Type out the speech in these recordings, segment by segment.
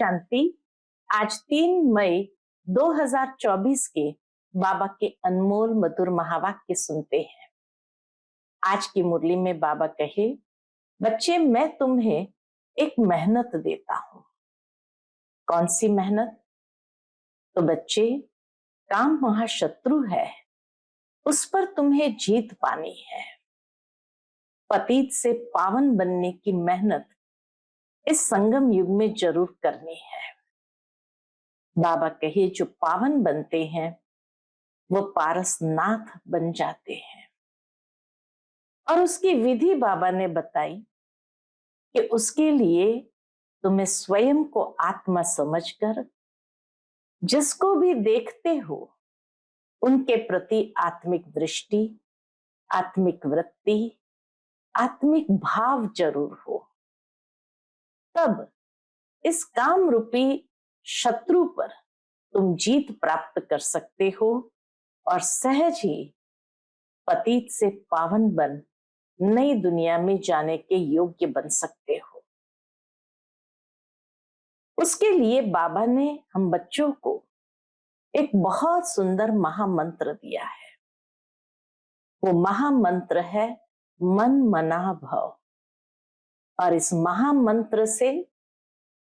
शांति। आज 3 मई 2024 के बाबा के अनमोल मधुर महावाक्य सुनते हैं। आज की मुरली में बाबा कहे, बच्चे मैं तुम्हें एक मेहनत देता हूं। कौन सी मेहनत? तो बच्चे, काम महाशत्रु है, उस पर तुम्हें जीत पानी है। पतित से पावन बनने की मेहनत इस संगम युग में जरूर करनी है। बाबा कहे, जो पावन बनते हैं वो पारसनाथ बन जाते हैं। और उसकी विधि बाबा ने बताई कि उसके लिए तुम्हें स्वयं को आत्मा समझकर जिसको भी देखते हो उनके प्रति आत्मिक दृष्टि, आत्मिक वृत्ति, आत्मिक भाव जरूर हो। तब इस काम रूपी शत्रु पर तुम जीत प्राप्त कर सकते हो और सहज ही पतित से पावन बन नई दुनिया में जाने के योग्य बन सकते हो। उसके लिए बाबा ने हम बच्चों को एक बहुत सुंदर महामंत्र दिया है। वो महामंत्र है मन मना भव। और इस महामंत्र से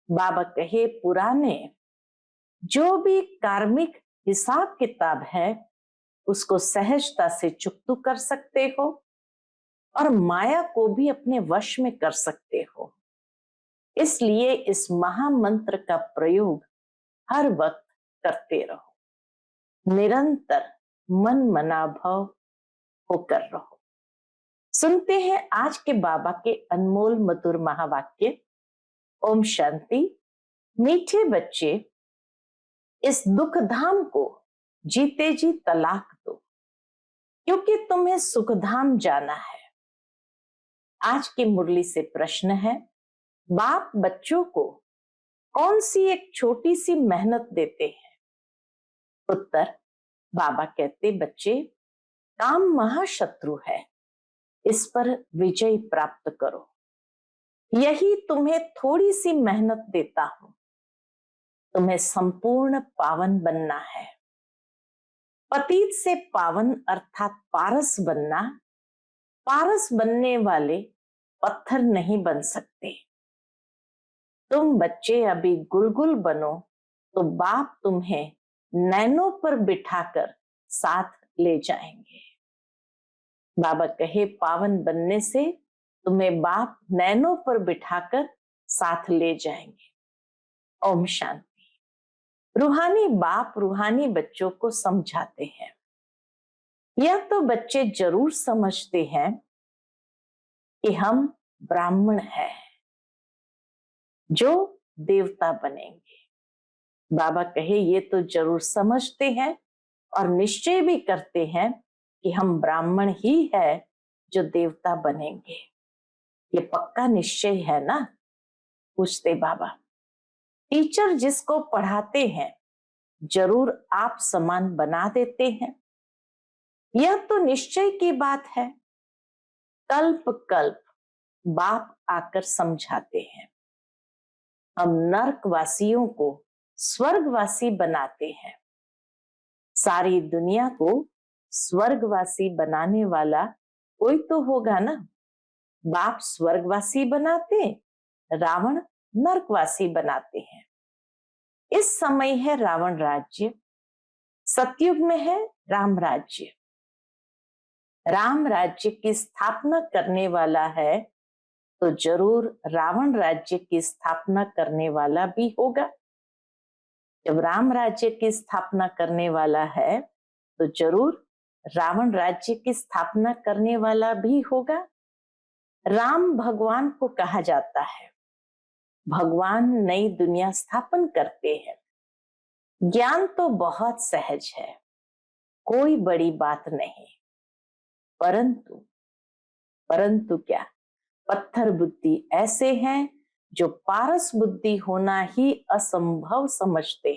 बाबा कहे, पुराने जो भी कार्मिक हिसाब किताब है उसको सहजता से चुकता कर सकते हो और माया को भी अपने वश में कर सकते हो। इसलिए इस महामंत्र का प्रयोग हर वक्त करते रहो, निरंतर मन मना भव होकर रहो। सुनते हैं आज के बाबा के अनमोल मधुर महावाक्य। ओम शांति। मीठे बच्चे, इस दुख धाम को जीते जी तलाक दो, क्योंकि तुम्हें सुखधाम जाना है। आज की मुरली से प्रश्न है, बाप बच्चों को कौन सी एक छोटी सी मेहनत देते हैं? उत्तर, बाबा कहते, बच्चे काम महाशत्रु है, इस पर विजय प्राप्त करो। यही तुम्हें थोड़ी सी मेहनत देता हूं। तुम्हें संपूर्ण पावन बनना है। पतित से पावन अर्थात पारस बनना। पारस बनने वाले पत्थर नहीं बन सकते। तुम बच्चे अभी गुलगुल बनो तो बाप तुम्हें नैनों पर बिठाकर साथ ले जाएंगे। बाबा कहे, पावन बनने से तुम्हें बाप नैनों पर बिठाकर साथ ले जाएंगे। ओम शांति। रूहानी बाप रूहानी बच्चों को समझाते हैं। यह तो बच्चे जरूर समझते हैं कि हम ब्राह्मण हैं जो देवता बनेंगे। बाबा कहे, ये तो जरूर समझते हैं और निश्चय भी करते हैं कि हम ब्राह्मण ही है जो देवता बनेंगे। ये पक्का निश्चय है ना? पूछते बाबा। टीचर जिसको पढ़ाते हैं जरूर आप समान बना देते हैं। यह तो निश्चय की बात है। कल्प कल्प बाप आकर समझाते हैं। हम नरकवासियों को स्वर्गवासी बनाते हैं। सारी दुनिया को स्वर्गवासी बनाने वाला कोई तो होगा ना। बाप स्वर्गवासी बनाते, रावण नरकवासी बनाते हैं। इस समय है रावण राज्य, सतयुग में है राम राज्य। राम राज्य की स्थापना करने वाला है तो जरूर रावण राज्य की स्थापना करने वाला भी होगा। जब राम राज्य की स्थापना करने वाला है तो जरूर रावण राज्य की स्थापना करने वाला भी होगा। राम भगवान को कहा जाता है। भगवान नई दुनिया स्थापन करते हैं। ज्ञान तो बहुत सहज है, कोई बड़ी बात नहीं। परंतु क्या पत्थर बुद्धि ऐसे हैं जो पारस बुद्धि होना ही असंभव समझते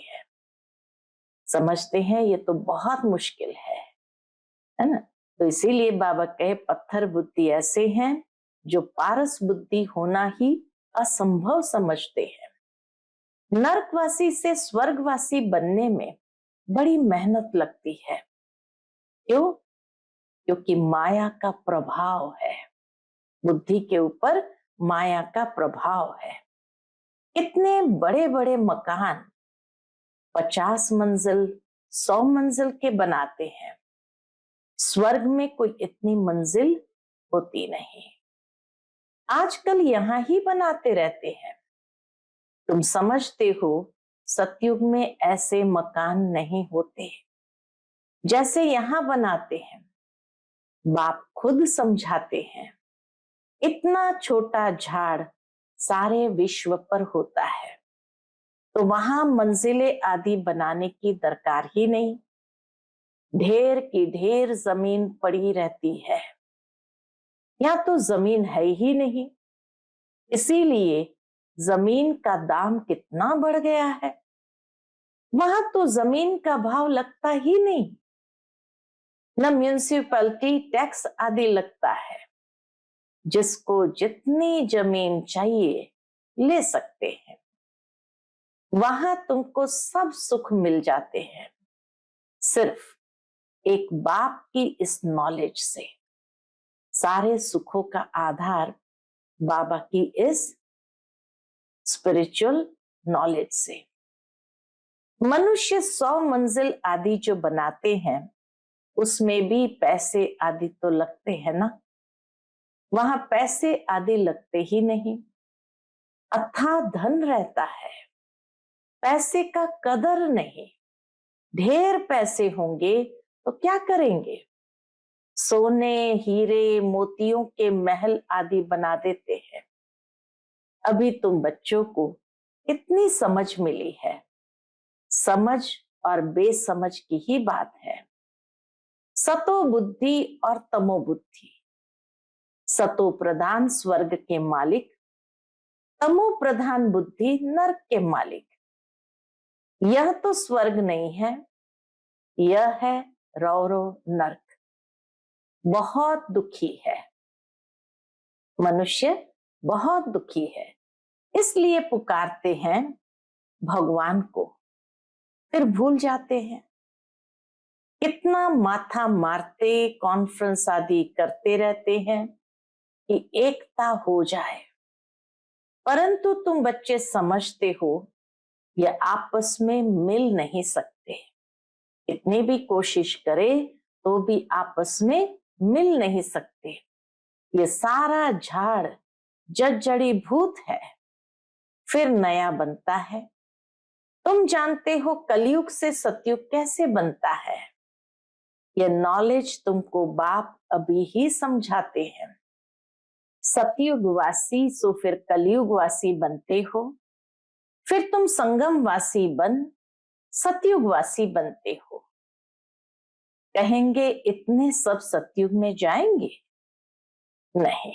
हैं ये तो बहुत मुश्किल है ना? तो इसीलिए बाबा कहे, पत्थर बुद्धि ऐसे हैं जो पारस बुद्धि होना ही असंभव समझते हैं। नरकवासी से स्वर्गवासी बनने में बड़ी मेहनत लगती है। क्यों? क्योंकि माया का प्रभाव है, बुद्धि के ऊपर माया का प्रभाव है। इतने बड़े बड़े मकान 50 मंजिल 100 मंजिल के बनाते हैं, स्वर्ग में कोई इतनी मंजिल होती नहीं। आजकल यहां ही बनाते रहते हैं। तुम समझते हो सतयुग में ऐसे मकान नहीं होते जैसे यहां बनाते हैं। बाप खुद समझाते हैं, इतना छोटा झाड़ सारे विश्व पर होता है, तो वहां मंजिलें आदि बनाने की दरकार ही नहीं। ढेर की ढेर जमीन पड़ी रहती है, यहाँ तो जमीन है ही नहीं, इसीलिए जमीन का दाम कितना बढ़ गया है। वहां तो जमीन का भाव लगता ही नहीं, न म्यूनिसिपैलिटी टैक्स आदि लगता है। जिसको जितनी जमीन चाहिए ले सकते हैं, वहां तुमको सब सुख मिल जाते हैं, सिर्फ एक बाप की इस नॉलेज से। सारे सुखों का आधार बाबा की इस स्पिरिचुअल नॉलेज से। मनुष्य 100 मंजिल आदि जो बनाते हैं, उसमें भी पैसे आदि तो लगते हैं ना, वहां पैसे आदि लगते ही नहीं। अथाह धन रहता है, पैसे का कदर नहीं। ढेर पैसे होंगे तो क्या करेंगे? सोने हीरे मोतियों के महल आदि बना देते हैं। अभी तुम बच्चों को इतनी समझ मिली है, समझ और बेसमझ की ही बात है। सतो बुद्धि और तमो बुद्धि। सतो प्रधान स्वर्ग के मालिक, तमो प्रधान बुद्धि नरक के मालिक। यह तो स्वर्ग नहीं है, यह है रौरो नरक। बहुत दुखी है मनुष्य, बहुत दुखी है, इसलिए पुकारते हैं भगवान को, फिर भूल जाते हैं। कितना माथा मारते कॉन्फ्रेंस आदि करते रहते हैं कि एकता हो जाए, परंतु तुम बच्चे समझते हो ये आपस में मिल नहीं सकते। इतनी भी कोशिश करे तो भी आपस में मिल नहीं सकते। ये सारा झाड़ जड़ी भूत है, फिर नया बनता है। तुम जानते हो कलयुग से सतयुग कैसे बनता है, यह नॉलेज तुमको बाप अभी ही समझाते हैं। सतयुग वासी सो फिर कलयुग वासी बनते हो, फिर तुम संगम वासी बन सतयुग वासी बनते हो। कहेंगे इतने सब सतयुग में जाएंगे? नहीं,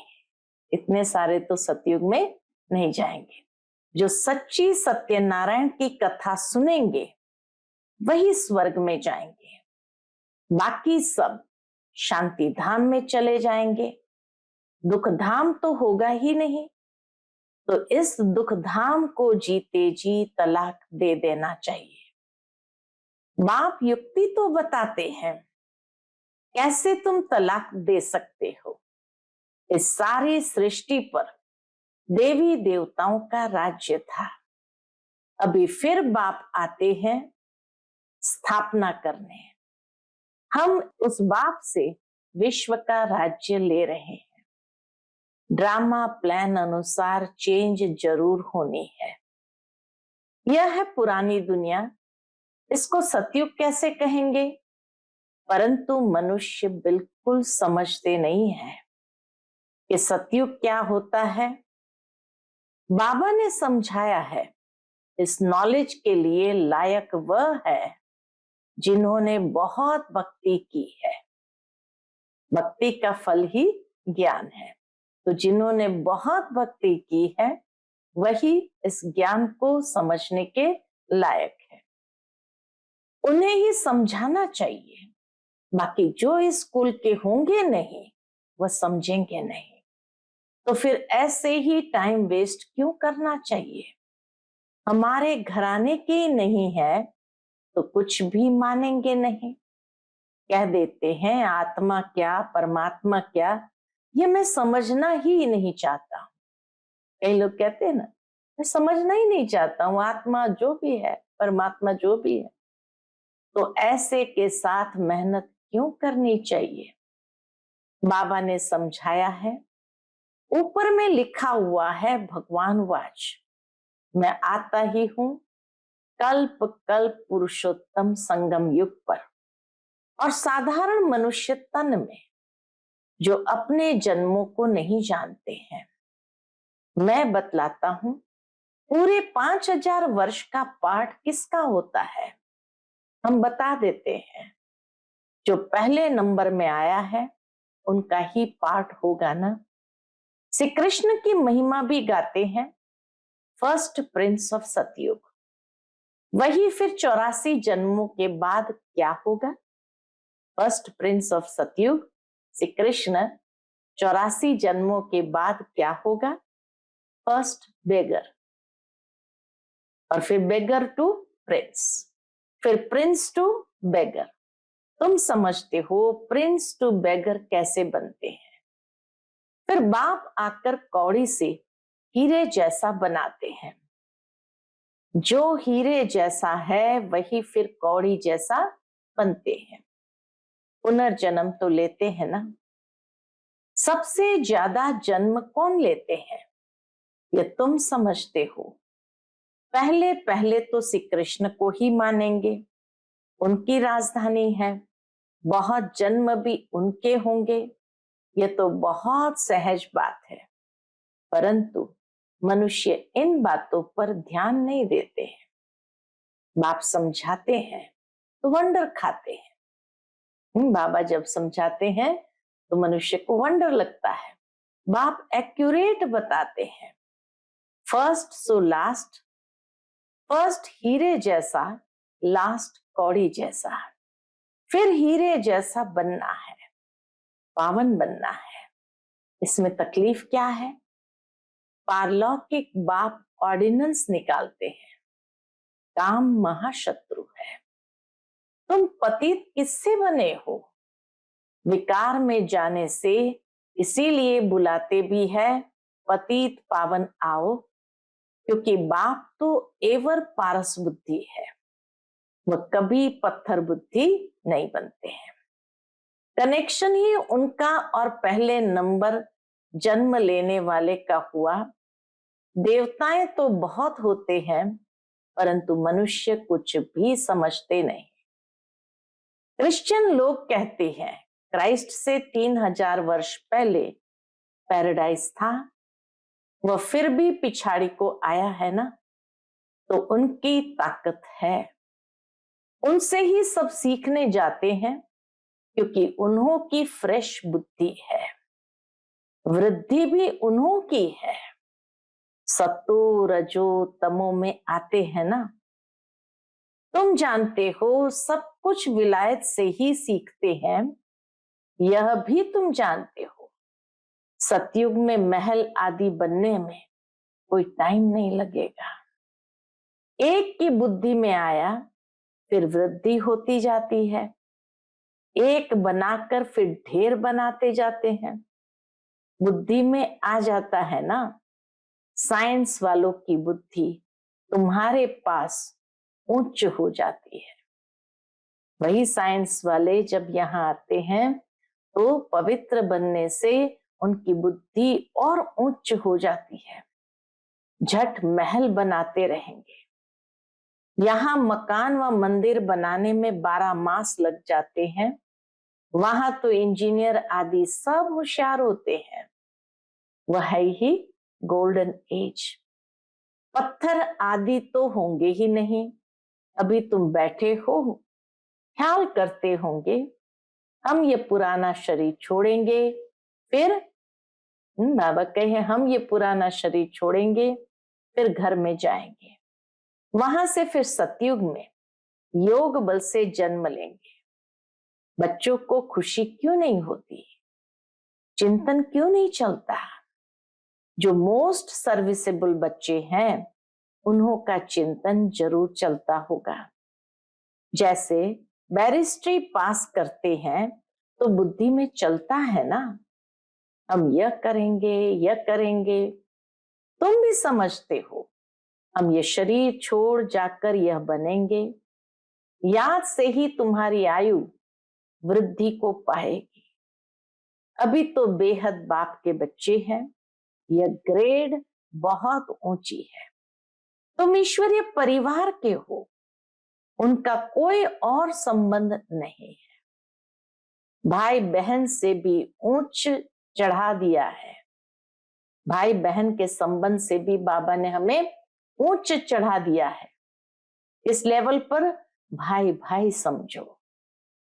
इतने सारे तो सतयुग में नहीं जाएंगे। जो सच्ची सत्यनारायण की कथा सुनेंगे वही स्वर्ग में जाएंगे, बाकी सब शांति धाम में चले जाएंगे। दुख धाम तो होगा ही नहीं, तो इस दुख धाम को जीते जी तलाक दे देना चाहिए। बाप युक्ति तो बताते हैं कैसे तुम तलाक दे सकते हो। इस सारी सृष्टि पर देवी देवताओं का राज्य था, अभी फिर बाप आते हैं स्थापना करने। हम उस बाप से विश्व का राज्य ले रहे हैं। ड्रामा प्लान अनुसार चेंज जरूर होनी है। यह है पुरानी दुनिया, इसको सतयुग कैसे कहेंगे? परंतु मनुष्य बिल्कुल समझते नहीं है कि सतयुग क्या होता है। बाबा ने समझाया है, इस नॉलेज के लिए लायक वह है जिन्होंने बहुत भक्ति की है। भक्ति का फल ही ज्ञान है, तो जिन्होंने बहुत भक्ति की है वही इस ज्ञान को समझने के लायक है। उन्हें ही समझाना चाहिए, बाकी जो इस स्कूल के होंगे नहीं वह समझेंगे नहीं। तो फिर ऐसे ही टाइम वेस्ट क्यों करना चाहिए? हमारे घराने की नहीं है तो कुछ भी मानेंगे नहीं। कह देते हैं आत्मा क्या परमात्मा क्या, ये मैं समझना ही नहीं चाहता। कई लोग कहते हैं ना, मैं समझना ही नहीं चाहता हूँ, आत्मा जो भी है परमात्मा जो भी है। तो ऐसे के साथ मेहनत क्यों करनी चाहिए? बाबा ने समझाया है, ऊपर में लिखा हुआ है भगवान वाच, मैं आता ही हूं कल्प कल्प पुरुषोत्तम संगम युग पर। और साधारण मनुष्य तन में जो अपने जन्मों को नहीं जानते हैं, मैं बतलाता हूं पूरे 5000 वर्ष का पाठ किसका होता है, हम बता देते हैं। जो पहले नंबर में आया है उनका ही पाठ होगा ना। श्री कृष्ण की महिमा भी गाते हैं, फर्स्ट प्रिंस ऑफ सतयुग। वही फिर 84 जन्मों के बाद क्या होगा? फर्स्ट प्रिंस ऑफ सतयुग श्री कृष्ण 84 जन्मों के बाद क्या होगा? फर्स्ट बेगर, और फिर बेगर टू प्रिंस, फिर प्रिंस टू बेगर। तुम समझते हो प्रिंस टू बेगर कैसे बनते हैं। फिर बाप आकर कौड़ी से हीरे जैसा बनाते हैं। जो हीरे जैसा है वही फिर कौड़ी जैसा बनते हैं। पुनर्जन्म तो लेते हैं ना। सबसे ज्यादा जन्म कौन लेते हैं ये तुम समझते हो। पहले पहले तो श्री कृष्ण को ही मानेंगे, उनकी राजधानी है, बहुत जन्म भी उनके होंगे, ये तो बहुत सहज बात है। परंतु मनुष्य इन बातों पर ध्यान नहीं देते हैं। बाप समझाते हैं तो वंडर खाते हैं। बाबा जब समझाते हैं तो मनुष्य को वंडर लगता है। बाप एक्यूरेट बताते हैं, फर्स्ट सो लास्ट, फर्स्ट हीरे जैसा, लास्ट कौड़ी जैसा। फिर हीरे जैसा बनना है, पावन बनना है। इसमें तकलीफ क्या है? पारलौकिक बाप ऑर्डिनेंस निकालते हैं, काम महाशत्रु है। तुम पतित किससे बने हो? विकार में जाने से, इसीलिए बुलाते भी है पतित पावन आओ, क्योंकि बाप तो एवर पारस बुद्धि है, वह कभी पत्थर बुद्धि नहीं बनते हैं। कनेक्शन ही उनका और पहले नंबर जन्म लेने वाले का हुआ। देवताएं तो बहुत होते हैं परंतु मनुष्य कुछ भी समझते नहीं। क्रिश्चियन लोग कहते हैं क्राइस्ट से 3000 वर्ष पहले पैराडाइज था, वह फिर भी पिछाड़ी को आया है ना। तो उनकी ताकत है, उनसे ही सब सीखने जाते हैं, क्योंकि उन्हों की फ्रेश बुद्धि है, वृद्धि भी उन्हों की है। सतो रजो तमो में आते हैं ना। तुम जानते हो सब कुछ विलायत से ही सीखते हैं, यह भी तुम जानते हो। सतयुग में महल आदि बनने में कोई टाइम नहीं लगेगा। एक की बुद्धि में आया फिर वृद्धि होती जाती है, एक बनाकर फिर ढेर बनाते जाते हैं। बुद्धि में आ जाता है ना। साइंस वालों की बुद्धि तुम्हारे पास उच्च हो जाती है। वही साइंस वाले जब यहाँ आते हैं तो पवित्र बनने से उनकी बुद्धि और उच्च हो जाती है, झट महल बनाते रहेंगे। यहाँ मकान व मंदिर बनाने में 12 मास लग जाते हैं, वहां तो इंजीनियर आदि सब होशियार होते हैं। वह है ही गोल्डन एज। पत्थर आदि तो होंगे ही नहीं। अभी तुम बैठे हो, ख्याल करते होंगे हम ये पुराना शरीर छोड़ेंगे, फिर बाबा कहे हम ये पुराना शरीर छोड़ेंगे, फिर घर में जाएंगे, वहां से फिर सतयुग में योग बल से जन्म लेंगे। बच्चों को खुशी क्यों नहीं होती? चिंतन क्यों नहीं चलता? जो मोस्ट सर्विसेबल बच्चे हैं उन्हों का चिंतन जरूर चलता होगा। जैसे बैरिस्ट्री पास करते हैं तो बुद्धि में चलता है ना, हम यह करेंगे, यह करेंगे। तुम भी समझते हो हम ये शरीर छोड़ जाकर यह बनेंगे। याद से ही तुम्हारी आयु वृद्धि को पाएगी। अभी तो बेहद बाप के बच्चे हैं, यह ग्रेड बहुत ऊंची है। तुम ईश्वरीय परिवार के हो, उनका कोई और संबंध नहीं है। भाई बहन से भी ऊंच चढ़ा दिया है। भाई बहन के संबंध से भी बाबा ने हमें ऊंच चढ़ा दिया है। इस लेवल पर भाई भाई समझो,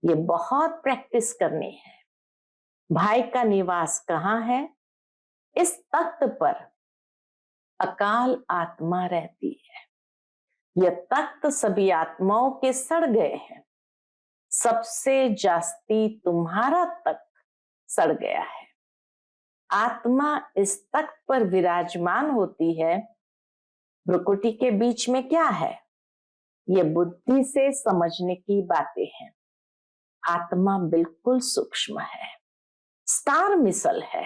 ये बहुत प्रैक्टिस करनी है। भाई का निवास कहाँ है? इस तख्त पर अकाल आत्मा रहती है। यह तख्त सभी आत्माओं के सड़ गए हैं, सबसे जास्ती तुम्हारा तख्त सड़ गया है। आत्मा इस तख्त पर विराजमान होती है। भ्रुकुटी के बीच में क्या है? ये बुद्धि से समझने की बातें हैं। आत्मा बिल्कुल सूक्ष्म है, स्टार मिसल है।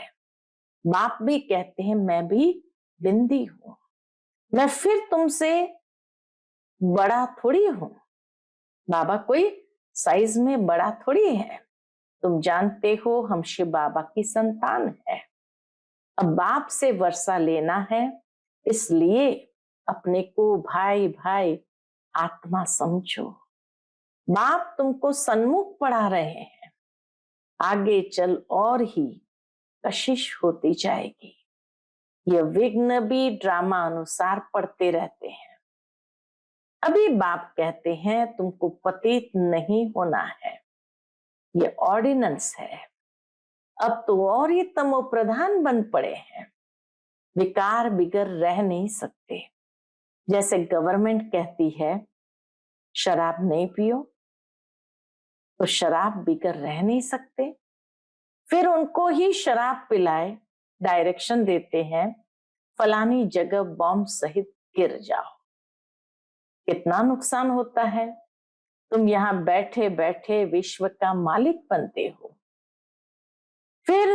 बाप भी कहते हैं मैं भी बिंदी हूं, मैं फिर तुमसे बड़ा थोड़ी हूं। बाबा कोई साइज में बड़ा थोड़ी है। तुम जानते हो हम शिव बाबा की संतान है। अब बाप से वर्षा लेना है, इसलिए अपने को भाई भाई आत्मा समझो। बाप तुमको सन्मुख पढ़ा रहे हैं, आगे चल और ही कशिश होती जाएगी। ये विघ्न भी ड्रामा अनुसार पढ़ते रहते हैं। अभी बाप कहते हैं तुमको पतित नहीं होना है, ये ऑर्डिनेंस है। अब तो और ही तमो प्रधान बन पड़े हैं, विकार बिगर रह नहीं सकते। जैसे गवर्नमेंट कहती है शराब नहीं पियो, तो शराब बिगर रह नहीं सकते। फिर उनको ही शराब पिलाए, डायरेक्शन देते हैं फलानी जगह बॉम्ब सहित गिर जाओ। कितना नुकसान होता है। तुम यहां बैठे बैठे विश्व का मालिक बनते हो, फिर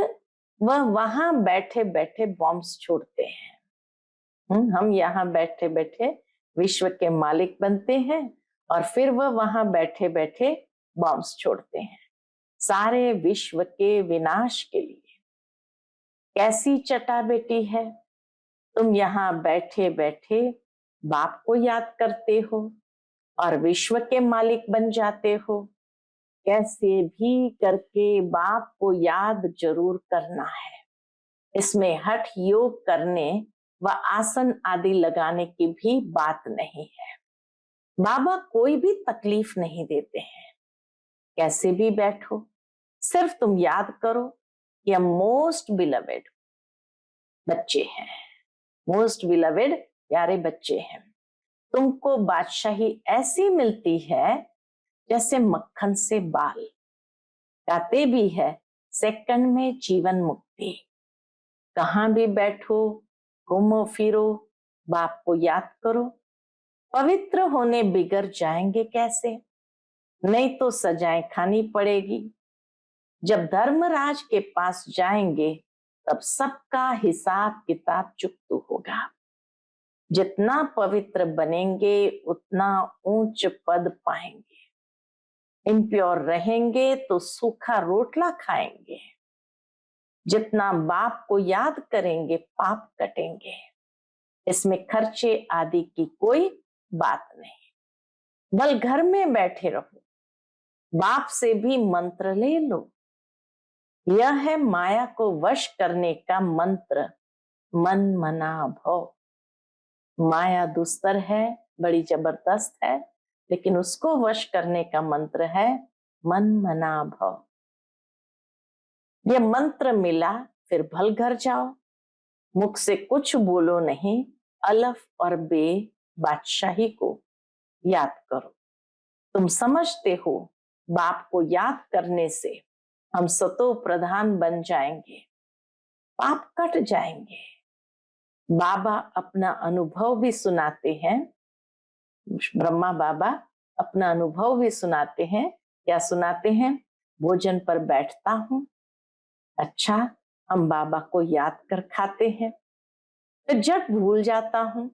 वह वहां बैठे बैठे बॉम्ब्स छोड़ते हैं। हम यहाँ बैठे बैठे विश्व के मालिक बनते हैं और फिर वह वहां बैठे बैठे बॉम्ब्स छोड़ते हैं, सारे विश्व के विनाश के लिए। कैसी चटा बेटी है। तुम यहाँ बैठे बैठे बाप को याद करते हो और विश्व के मालिक बन जाते हो। कैसे भी करके बाप को याद जरूर करना है। इसमें हठ योग करने व आसन आदि लगाने की भी बात नहीं है। बाबा कोई भी तकलीफ नहीं देते हैं। कैसे भी बैठो, सिर्फ तुम याद करो कि हम मोस्ट बिलवेड बच्चे हैं, मोस्ट बिलवेड प्यारे बच्चे हैं। तुमको बादशाही ऐसी मिलती है जैसे मक्खन से बाल। गाते भी है सेकंड में जीवन मुक्ति। कहां भी बैठो, घूमो फिरो, बाप को याद करो। पवित्र होने बिगड़ जाएंगे कैसे? नहीं तो सजाएं खानी पड़ेगी। जब धर्मराज के पास जाएंगे तब सबका हिसाब किताब चुकता होगा। जितना पवित्र बनेंगे उतना ऊंच पद पाएंगे। इम्प्योर रहेंगे तो सूखा रोटला खाएंगे। जितना बाप को याद करेंगे पाप कटेंगे। इसमें खर्चे आदि की कोई बात नहीं। बल घर में बैठे रहो, बाप से भी मंत्र ले लो। यह है माया को वश करने का मंत्र, मन मना भव। माया दुस्तर है, बड़ी जबरदस्त है, लेकिन उसको वश करने का मंत्र है मन मना भव। यह मंत्र मिला फिर भल घर जाओ। मुख से कुछ बोलो नहीं, अलफ और बे बादशाही को याद करो। तुम समझते हो बाप को याद करने से हम सतो प्रधान बन जाएंगे, पाप कट जाएंगे। बाबा अपना अनुभव भी सुनाते हैं, ब्रह्मा बाबा अपना अनुभव भी सुनाते हैं। क्या सुनाते हैं? भोजन पर बैठता हूं, अच्छा हम बाबा को याद कर खाते हैं, तो झट भूल जाता हूं,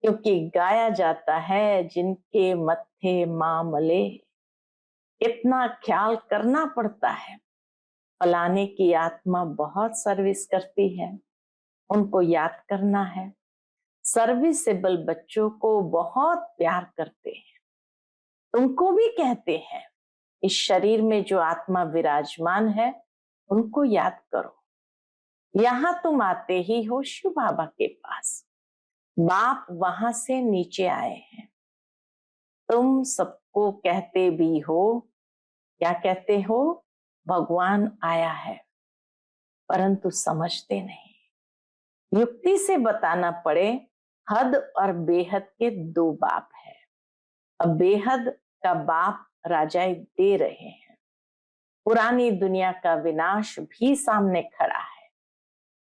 क्योंकि गाया जाता है जिनके मत्थे मामले। इतना ख्याल करना पड़ता है। फलाने की आत्मा बहुत सर्विस करती है, उनको याद करना है। सर्विसेबल बच्चों को बहुत प्यार करते हैं, तुमको भी कहते हैं इस शरीर में जो आत्मा विराजमान है उनको याद करो। यहां तुम आते ही हो शिव बाबा के पास, बाप वहां से नीचे आए हैं। तुम सबको कहते भी हो, क्या कहते हो? भगवान आया है, परंतु समझते नहीं। युक्ति से बताना पड़े, हद और बेहद के दो बाप है। अब बेहद का बाप राजाएं दे रहे हैं, पुरानी दुनिया का विनाश भी सामने खड़ा है।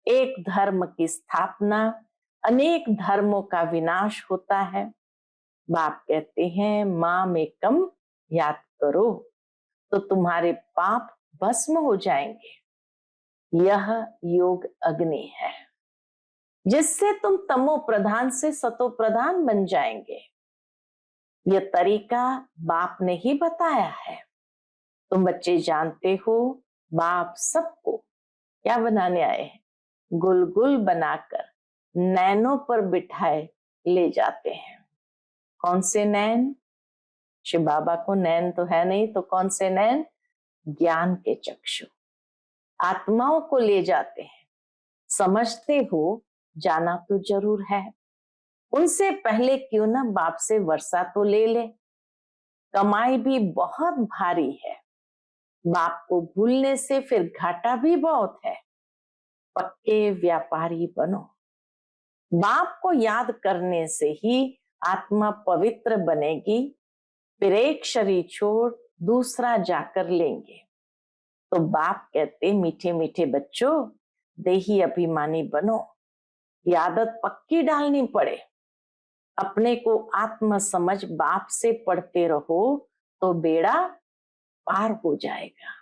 एक धर्म की स्थापना, अनेक धर्मों का विनाश होता है। बाप कहते हैं मां में कम याद करो तो तुम्हारे पाप भस्म हो जाएंगे। यह योग अग्नि है जिससे तुम तमो प्रधान से सतो प्रधान बन जाएंगे। यह तरीका बाप ने ही बताया है। तुम बच्चे जानते हो बाप सबको क्या बनाने आए हैं? गुलगुल बनाकर नैनों पर बिठाए ले जाते हैं। कौन से नैन? शिव बाबा को नैन तो है नहीं, तो कौन से नैन? ज्ञान के चक्षु। आत्माओं को ले जाते हैं। समझते हो जाना तो जरूर है, उनसे पहले क्यों ना बाप से वर्षा तो ले ले। कमाई भी बहुत भारी है, बाप को भूलने से फिर घाटा भी बहुत है। पक्के व्यापारी बनो। बाप को याद करने से ही आत्मा पवित्र बनेगी, फिर एक शरीर छोड़ दूसरा जाकर लेंगे। तो बाप कहते मीठे मीठे बच्चों, देही अभिमानी बनो। ये आदत पक्की डालनी पड़े। अपने को आत्म समझ बाप से पढ़ते रहो तो बेड़ा पार हो जाएगा।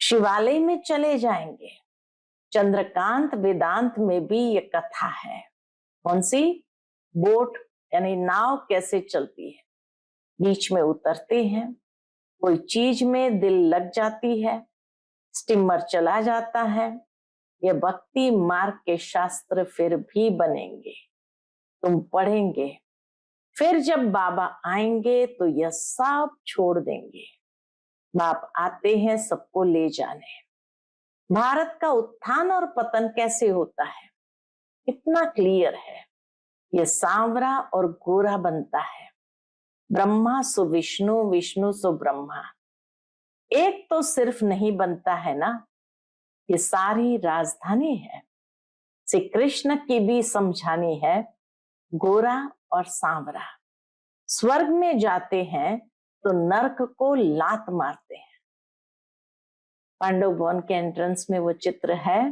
शिवालय में चले जाएंगे। चंद्रकांत वेदांत में भी ये कथा है। कौन सी? बोट यानी नाव कैसे चलती है, बीच में उतरते हैं, कोई चीज में दिल लग जाती है, स्टीमर चला जाता है। ये भक्ति मार्ग के शास्त्र फिर भी बनेंगे, तुम पढ़ेंगे, फिर जब बाबा आएंगे तो यह सब छोड़ देंगे। बाप आते हैं सबको ले जाने। भारत का उत्थान और पतन कैसे होता है इतना क्लियर है। यह सांवरा और गोरा बनता है। ब्रह्मा सो विष्णु, विष्णु सो ब्रह्मा। एक तो सिर्फ नहीं बनता है ना, ये सारी राजधानी है। श्री कृष्ण की भी समझानी है, गोरा और सांवरा। स्वर्ग में जाते हैं तो नरक को लात मारते हैं। पांडव भवन के एंट्रेंस में वो चित्र है,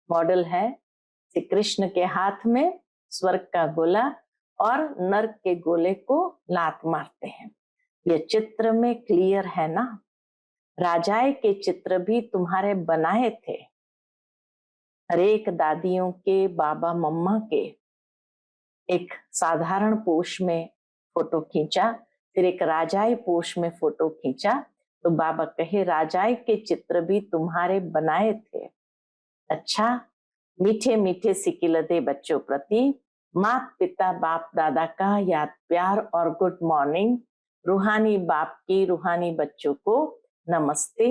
मॉडल है। श्री कृष्ण के हाथ में स्वर्ग का गोला और नरक के गोले को लात मारते हैं। ये चित्र में क्लियर है ना। राजाए के चित्र भी तुम्हारे बनाए थे। हरेक दादियों के, बाबा मम्मा के एक साधारण पोष में फोटो खींचा, फिर एक राजाई पोष में फोटो खींचा, तो बाबा कहे राजाई के चित्र भी तुम्हारे बनाए थे। अच्छा, मीठे मीठे सिकिलते बच्चों प्रति माता पिता बाप दादा का याद प्यार और गुड मॉर्निंग। रूहानी बाप की रूहानी बच्चों को नमस्ते।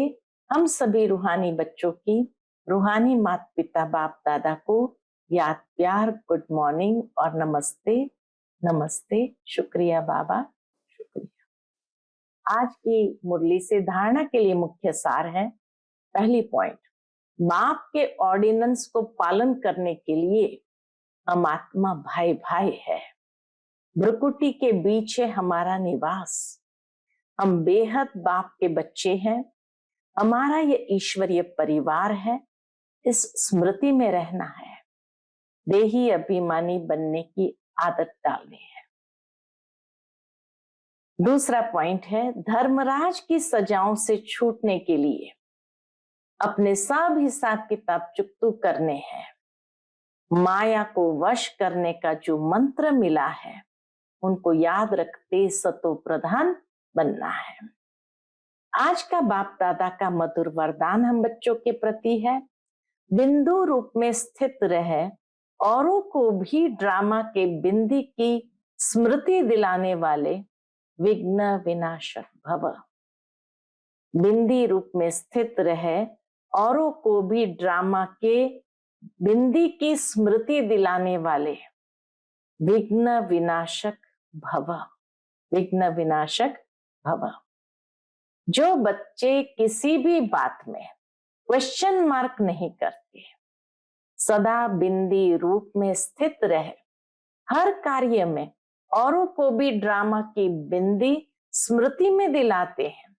हम सभी रूहानी बच्चों की रूहानी माता पिता बाप दादा को याद प्यार, गुड मॉर्निंग और नमस्ते। नमस्ते, शुक्रिया बाबा, शुक्रिया। आज की मुरली से धारणा के लिए मुख्य सार है। पहली पॉइंट, बाप के ऑर्डिनेंस को पालन करने के लिए हम आत्मा भाई भाई है। भ्रुकुटी के बीच है हमारा निवास। हम बेहद बाप के बच्चे हैं। हमारा ये ईश्वरीय परिवार है। इस स्मृति में रहना है। देही अभिमानी बनने की आदत डालनी है। दूसरा पॉइंट है, धर्मराज की सजाओं से छूटने के लिए अपने सब हिसाब किताब चुकतू करने हैं। माया को वश करने का जो मंत्र मिला है उनको याद रखते सतो प्रधान बनना है। आज का बाप दादा का मधुर वरदान हम बच्चों के प्रति है, बिंदु रूप में स्थित रहे, औरों को भी ड्रामा के बिंदी की स्मृति दिलाने वाले विघ्न विनाशक भव। बिंदी रूप में स्थित रहे, औरों को भी ड्रामा के बिंदी की स्मृति दिलाने वाले विघ्न विनाशक भव। विघ्न विनाशक भव। जो बच्चे किसी भी बात में क्वेश्चन मार्क नहीं करते, सदा बिंदी रूप में स्थित रहे, हर कार्य में औरों को भी ड्रामा की बिंदी स्मृति में दिलाते हैं,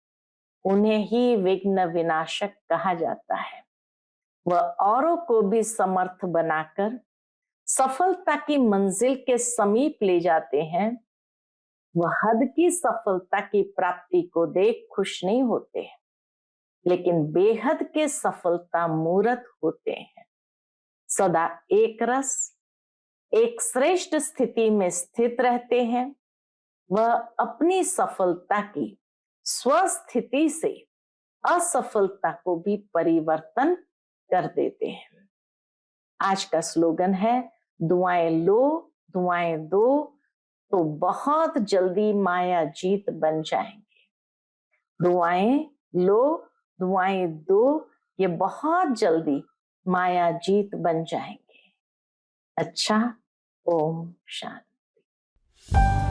उन्हें ही विघ्न विनाशक कहा जाता है। वह औरों को भी समर्थ बनाकर सफलता की मंजिल के समीप ले जाते हैं। वह हद की सफलता की प्राप्ति को देख खुश नहीं होते हैं, लेकिन बेहद के सफलता मूर्त होते हैं। सदा एक रस, एक श्रेष्ठ स्थिति में स्थित रहते हैं। वह अपनी सफलता की स्वस्थिति से असफलता को भी परिवर्तन कर देते हैं। आज का स्लोगन है, दुआएं लो दुआएं दो तो बहुत जल्दी माया जीत बन जाएंगे। दुआएं लो दुआएं दो, ये बहुत जल्दी माया जीत बन जाएंगे। अच्छा, ओम शांति।